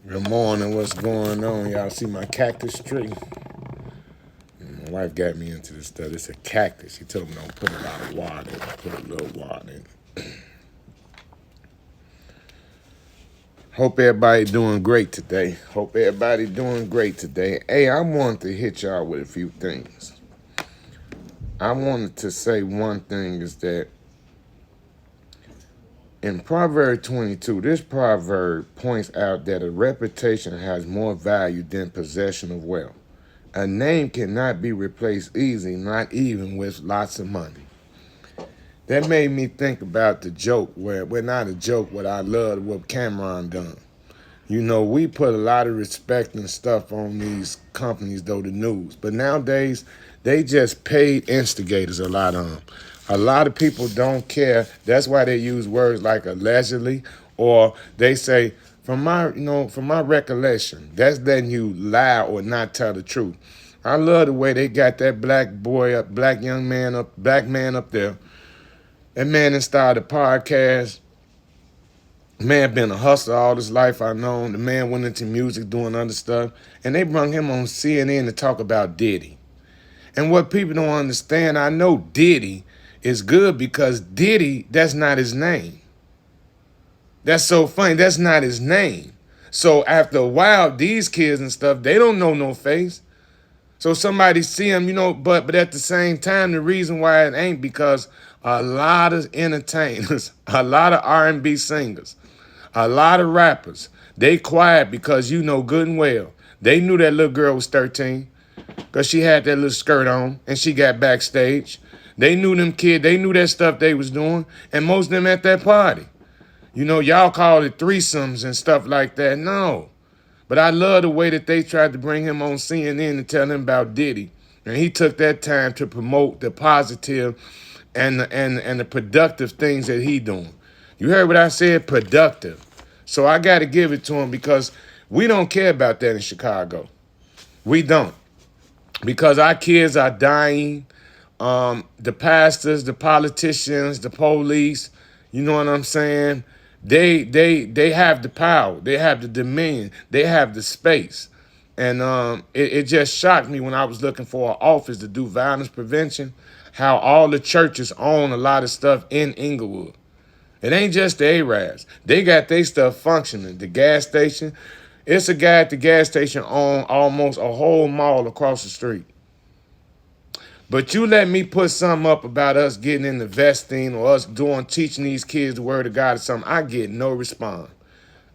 Good morning. What's going on? Y'all see my cactus tree? My wife got me into this stuff. It's a cactus. She told me don't put a lot of water in. Put a little water in. Hope everybody doing great today. Hope everybody doing great today. Hey, I wanted to hit y'all with a few things. I wanted to say one thing is that in Proverb 22, this proverb points out that a reputation has more value than possession of wealth. A name cannot be replaced easily, not even with lots of money. That made me think about the joke well, not a joke, what I loved what Cameron done. You know, we put a lot of respect and stuff on these companies, though, the news. But nowadays, they just paid instigators, a lot of them. A lot of people don't care. That's why they use words like allegedly, or they say, from my recollection, that's letting you lie or not tell the truth. I love the way they got that black boy up, black man up there. That man that started a podcast. Man been a hustler all his life, I know. The man went into music, doing other stuff. And they brung him on CNN to talk about Diddy. And what people don't understand, I know Diddy is good because Diddy, that's not his name. That's so funny. That's not his name. So after a while, these kids and stuff, they don't know no face. So somebody see him, but at the same time, the reason why it ain't because a lot of entertainers, a lot of R&B singers, a lot of rappers, they quiet because you know good and well. They knew that little girl was 13 because she had that little skirt on and she got backstage. They knew them kids. They knew that stuff they was doing, and most of them at that party. Y'all call it threesomes and stuff like that. No. But I love the way that they tried to bring him on CNN and tell him about Diddy. And he took that time to promote the positive and the productive things that he doing. You heard what I said? Productive. So I got to give it to him because we don't care about that in Chicago. We don't. Because our kids are dying. The pastors, the politicians, the police, you know what I'm saying? They have the power. They have the dominion. They have the space. And it just shocked me when I was looking for an office to do violence prevention, how all the churches own a lot of stuff in Inglewood. It ain't just the Arabs. They got their stuff functioning. The gas station, it's a guy at the gas station on almost a whole mall across the street. But you let me put something up about us getting into vesting or us teaching these kids the word of God or something, I get no response.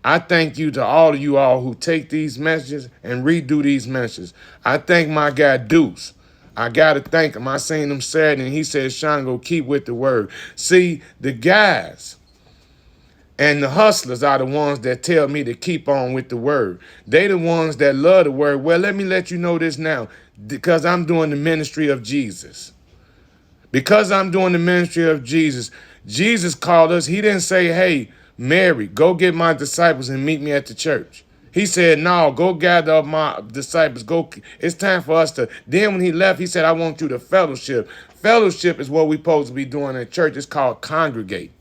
I thank you to all of you all who take these messages and redo these messages. I thank my guy Deuce. I got to thank him. I seen him Saturday and he said, Sean, go keep with the word. See, the guys and the hustlers are the ones that tell me to keep on with the word. They the ones that love the word. Well, let me let you know this now, because I'm doing the ministry of Jesus. Because I'm doing the ministry of Jesus, Jesus called us. He didn't say, hey, Mary, go get my disciples and meet me at the church. He said, no, go gather up my disciples. Go. It's time for us to. Then when he left, he said, I want you to fellowship. Fellowship is what we're supposed to be doing at church. It's called congregate.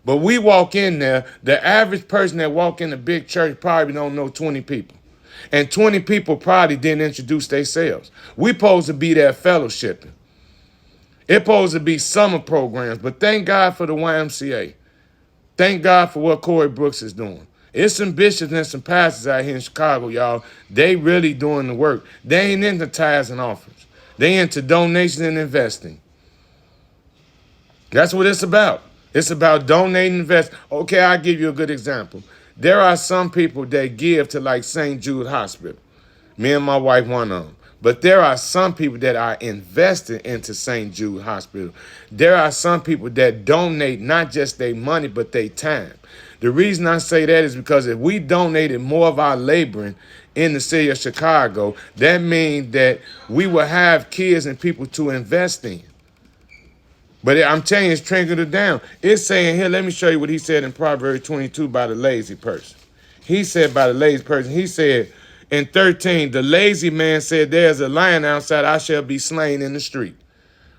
But we walk in there, the average person that walk in a big church probably don't know 20 people. And 20 people probably didn't introduce themselves. We supposed to be there fellowshipping. It's supposed to be summer programs, but thank God for the YMCA. Thank God for what Corey Brooks is doing. It's some bishops and some pastors out here in Chicago, y'all. They really doing the work. They ain't into tithes and offerings. They into donations and investing. That's what it's about. It's about donating and invest. Okay, I'll give you a good example. There are some people that give to like St. Jude Hospital. Me and my wife, one of them. But there are some people that are invested into St. Jude Hospital. There are some people that donate not just their money, but their time. The reason I say that is because if we donated more of our laboring in the city of Chicago, that means that we will have kids and people to invest in. But I'm telling you, it's trickling it down. It's saying here, let me show you what he said in Proverbs 22 by the lazy person. He said by the lazy person, he said in 13, the lazy man said, there's a lion outside, I shall be slain in the street.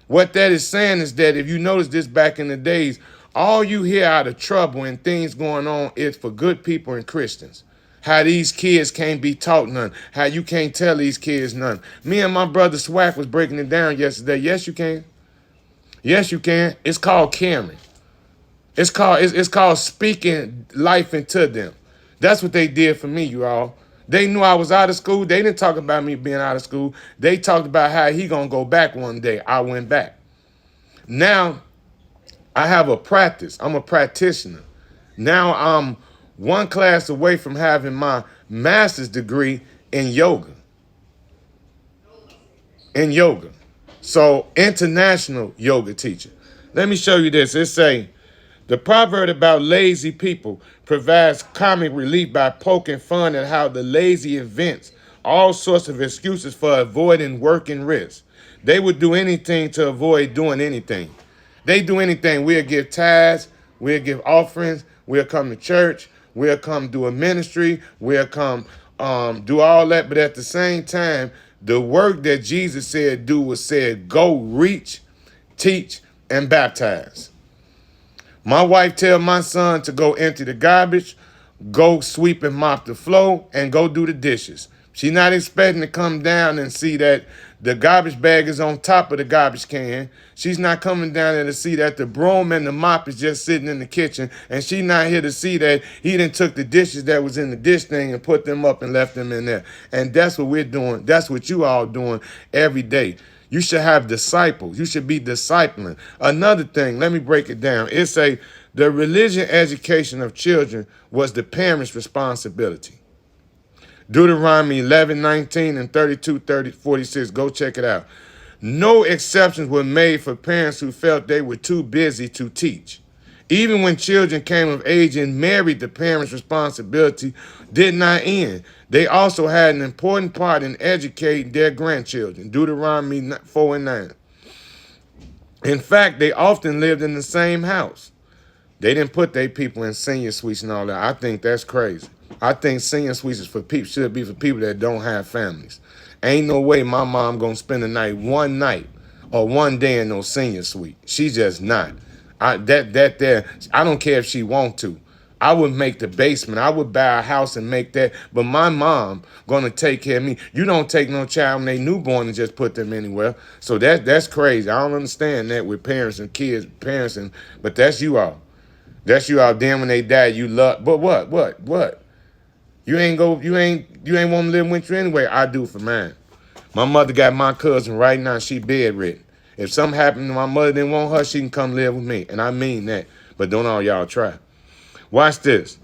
What that is saying is that if you notice this back in the days, all you hear out of trouble and things going on is for good people and Christians. how these kids can't be taught none, how you can't tell these kids none. Me and my brother Swack was breaking it down yesterday. Yes, you can. Yes, you can. It's called caring. It's called speaking life into them. That's what they did for me, you all. They knew I was out of school. They didn't talk about me being out of school. They talked about how he gonna go back one day. I went back. Now I have a practice. I'm a practitioner. Now I'm one class away from having my master's degree in yoga. In yoga. So international yoga teacher. Let me show you this. It say, the proverb about lazy people provides comic relief by poking fun at how the lazy invents all sorts of excuses for avoiding work and risk. They would do anything to avoid doing anything. They do anything. We'll give tithes, we'll give offerings, we'll come to church, we'll come do a ministry, we'll come do all that. But at the same time, the work that Jesus said do was said, go reach, teach, and baptize. My wife tell my son to go empty the garbage, go sweep and mop the floor, and go do the dishes. She's not expecting to come down and see that the garbage bag is on top of the garbage can. She's not coming down there to see that the broom and the mop is just sitting in the kitchen. And she's not here to see that he done took the dishes that was in the dish thing and put them up and left them in there. And that's what we're doing. That's what you all doing every day. You should have disciples. You should be discipling. Another thing, let me break it down. It say the religion education of children was the parents' responsibility. Deuteronomy 11:19 and 32:46. Go check it out. No exceptions were made for parents who felt they were too busy to teach. Even when children came of age and married, the parents' responsibility did not end. They also had an important part in educating their grandchildren. Deuteronomy 4 and 9. In fact, they often lived in the same house. They didn't put their people in senior suites and all that. I think that's crazy. I think senior suites is for people, should be for people that don't have families. Ain't no way my mom gonna spend a night, one night, or one day in no senior suite. She just not. I don't care if she want to. I would make the basement. I would buy a house and make that. But my mom gonna take care of me. You don't take no child when they newborn and just put them anywhere. So that's crazy. I don't understand that with parents and kids, but that's you all. That's you out. Then when they die, you love. But what? You ain't want to live with you anyway. I do for mine. My mother got my cousin right now. She bedridden. If something happened to my mother didn't want her, she can come live with me. And I mean that. But don't all y'all try. Watch this.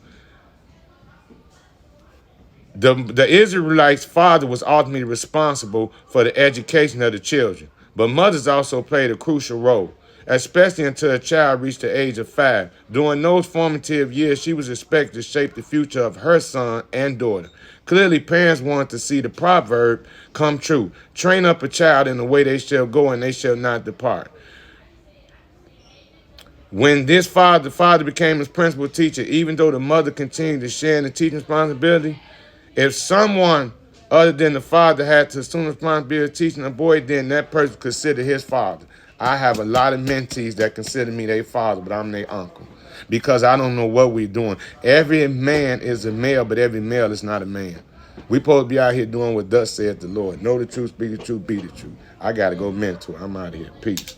The Israelites' father was ultimately responsible for the education of the children. But mothers also played a crucial role, especially until a child reached the age of 5. During those formative years, she was expected to shape the future of her son and daughter. Clearly, parents wanted to see the proverb come true. Train up a child in the way they shall go, and they shall not depart. When the father became his principal teacher, even though the mother continued to share in the teaching responsibility, if someone other than the father had to assume the responsibility of teaching a boy, then that person considered his father. I have a lot of mentees that consider me their father, but I'm their uncle because I don't know what we're doing. Every man is a male, but every male is not a man. We supposed to be out here doing what thus saith the Lord. Know the truth, speak the truth, be the truth. I got to go mentor. I'm out of here. Peace.